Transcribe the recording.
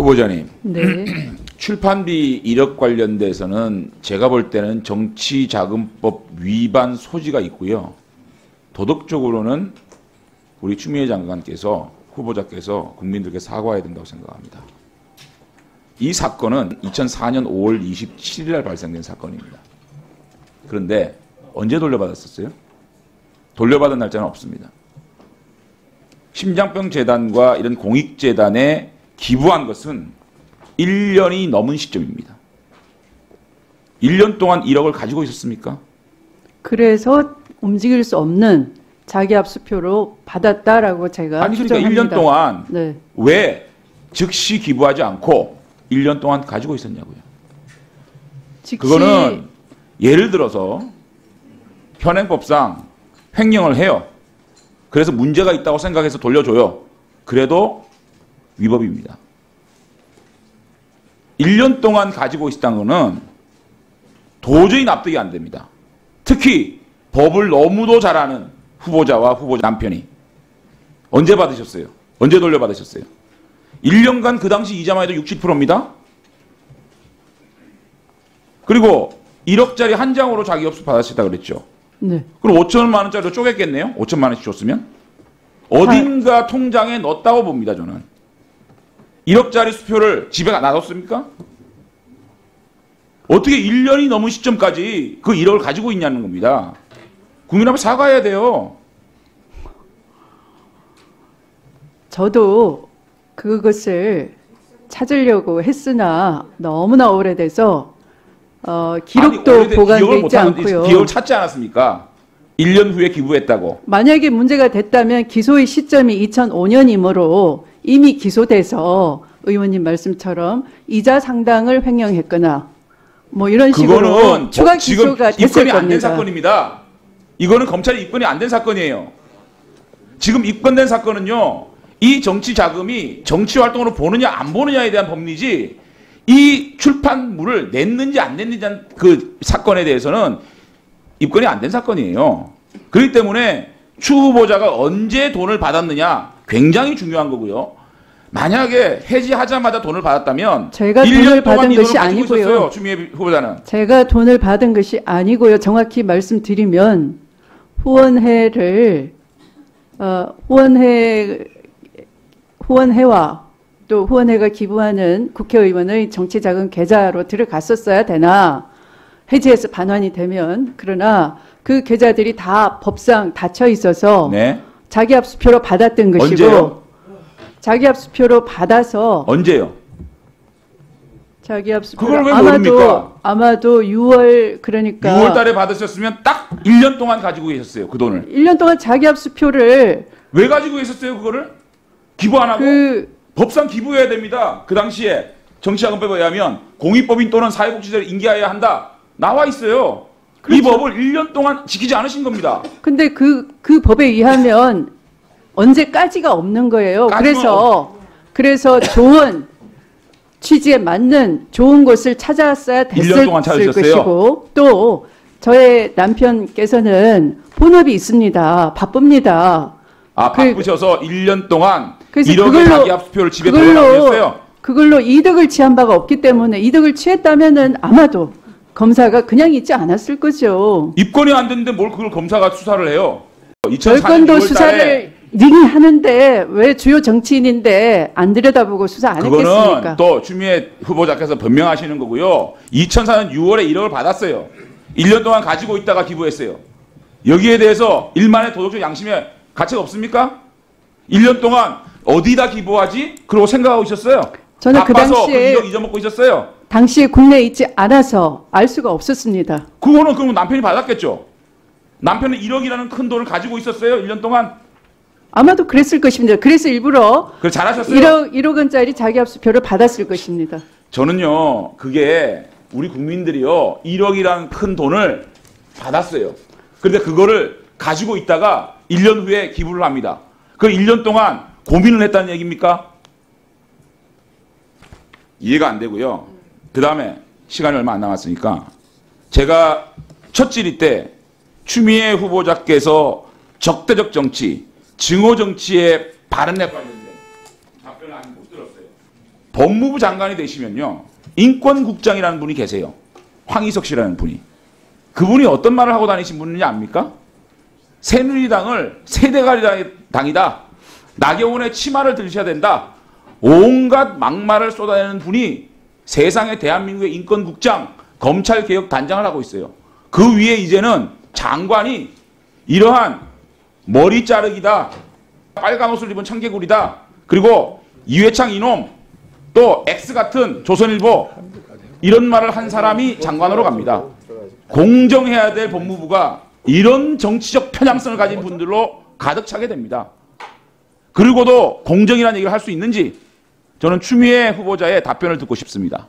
후보자님. 네. 출판비 1억 관련돼서는 제가 볼 때는 정치자금법 위반 소지가 있고요. 도덕적으로는 우리 추미애 장관께서 후보자께서 국민들께 사과해야 된다고 생각합니다. 이 사건은 2004년 5월 27일 날 발생된 사건입니다. 그런데 언제 돌려받았었어요? 돌려받은 날짜는 없습니다. 심장병재단과 이런 공익재단에 기부한 것은 1년이 넘은 시점입니다. 1년 동안 1억을 가지고 있었습니까? 그래서 움직일 수 없는 자기 압수표로 받았다라고 제가 아니 그러니까 추정합니다. 1년 동안 네. 왜 즉시 기부하지 않고 1년 동안 가지고 있었냐고요. 즉시 그거는 예를 들어서 현행법상 횡령을 해요. 그래서 문제가 있다고 생각해서 돌려줘요. 그래도 위법입니다. 1년 동안 가지고 있었다는 거는 도저히 납득이 안 됩니다. 특히 법을 너무도 잘 아는 후보자와 후보자 남편이 언제 받으셨어요? 언제 돌려받으셨어요? 1년간 그 당시 이자만 해도 60%입니다. 그리고 1억짜리 한 장으로 자기 엽수 받았다 그랬죠. 네. 그럼 5천만 원짜리로 쪼갰겠네요? 5천만 원씩 줬으면? 어딘가 통장에 넣었다고 봅니다, 저는. 1억짜리 수표를 집에 놔뒀습니까? 어떻게 1년이 넘은 시점까지 그 1억을 가지고 있냐는 겁니다. 국민 앞에 사과해야 돼요. 저도 그것을 찾으려고 했으나 너무나 오래돼서 기록도 아니, 보관돼 있지 않고요. 기억을 찾지 않았습니까? 1년 후에 기부했다고. 만약에 문제가 됐다면 기소의 시점이 2005년이므로 이미 기소돼서 의원님 말씀처럼 이자 상당을 횡령했거나 뭐 이런 식으로 그거는 추가 지금 기소가 됐을 입건이 안 된 겁니다. 사건입니다. 이거는 검찰이 입건이 안 된 사건이에요. 지금 입건된 사건은요. 이 정치 자금이 정치 활동으로 보느냐 안 보느냐에 대한 법리지 이 출판물을 냈는지 안 냈는지 그 사건에 대해서는 입건이 안 된 사건이에요. 그렇기 때문에 추 후보자가 언제 돈을 받았느냐 굉장히 중요한 거고요. 만약에 해지하자마자 돈을 받았다면 제가 1년 돈을 동안 받은 이 돈을 것이 가지고 아니고요. 있었어요, 추미애 후보자는. 제가 돈을 받은 것이 아니고요. 정확히 말씀드리면 후원회를 후원회와 또 후원회가 기부하는 국회의원의 정치자금 계좌로 들어갔었어야 되나 해지해서 반환이 되면 그러나 그 계좌들이 다 법상 닫혀 있어서 네. 자기 압수표로 받았던 것이고 언제요? 자기 압수표로 받아서 언제요? 자기 그걸 압수표로 왜 모릅니까? 아마도 6월 그러니까 6월 달에 받으셨으면 딱 1년 동안 가지고 계셨어요. 그 돈을. 1년 동안 자기 압수표를 왜 가지고 계셨어요? 그거를? 기부 안 하고? 법상 기부해야 됩니다. 그 당시에 정치자금법에 의하면 공익법인 또는 사회복지자를 인계하여야 한다. 나와 있어요. 그렇죠. 이 법을 1년 동안 지키지 않으신 겁니다. 근데 그 법에 의하면 언제까지가 없는 거예요. 그래서 좋은 취지에 맞는 좋은 곳을 찾아왔어야 1년 동안 됐을 찾으셨어요? 것이고 또 저의 남편께서는 본업이 있습니다. 바쁩니다. 바쁘셔서 1년 동안 그래서 1억의 자기 압수표를 집에 돌려놓으셨어요? 그걸로 이득을 취한 바가 없기 때문에 이득을 취했다면은 아마도 검사가 그냥 있지 않았을 거죠. 입건이 안 됐는데 뭘 그걸 검사가 수사를 해요? 2004년 별건도 6월 달에 수사를 능히 하는데 왜 주요 정치인인데 안 들여다보고 수사 안 그거는 했겠습니까? 또 추미애 후보자께서 변명하시는 거고요. 2004년 6월에 1억을 받았어요. 1년 동안 가지고 있다가 기부했어요. 여기에 대해서 일만의 도덕적 양심에 가치가 없습니까? 1년 동안 어디다 기부하지? 그러고 생각하고 있었어요. 저는 그 바빠서 당시에 1억 잊어먹고 있었어요. 당시에 국내에 있지 않아서 알 수가 없었습니다. 그거는 그럼 남편이 받았겠죠. 남편은 1억이라는 큰 돈을 가지고 있었어요. 1년 동안. 아마도 그랬을 것입니다. 그래서 일부러 그래 잘하셨어요. 1억 원짜리 자기 압수표를 받았을 것입니다. 저는요. 그게 우리 국민들이요. 1억이라는 큰 돈을 받았어요. 그런데 그거를 가지고 있다가 1년 후에 기부를 합니다. 그 1년 동안 고민을 했다는 얘기입니까? 이해가 안 되고요. 그 다음에 시간이 얼마 안 남았으니까 제가 첫 질의 때 추미애 후보자께서 적대적 정치, 증오 정치의 발언에 관련된 답변을 아직 못 들었어요. 법무부 장관이 되시면요. 인권국장이라는 분이 계세요. 황희석 씨라는 분이. 그분이 어떤 말을 하고 다니신 분인지 압니까? 새누리당을 세대가리당이다. 나경원의 치마를 들으셔야 된다. 온갖 막말을 쏟아내는 분이 세상의 대한민국의 인권국장, 검찰개혁단장을 하고 있어요. 그 위에 이제는 장관이 이러한 머리 자르기다. 빨간 옷을 입은 청개구리다. 그리고 이회창 이놈, 또 X같은 조선일보 이런 말을 한 사람이 장관으로 갑니다. 공정해야 될 법무부가 이런 정치적 편향성을 가진 분들로 가득 차게 됩니다. 그리고도 공정이라는 얘기를 할 수 있는지 저는 추미애 후보자의 답변을 듣고 싶습니다.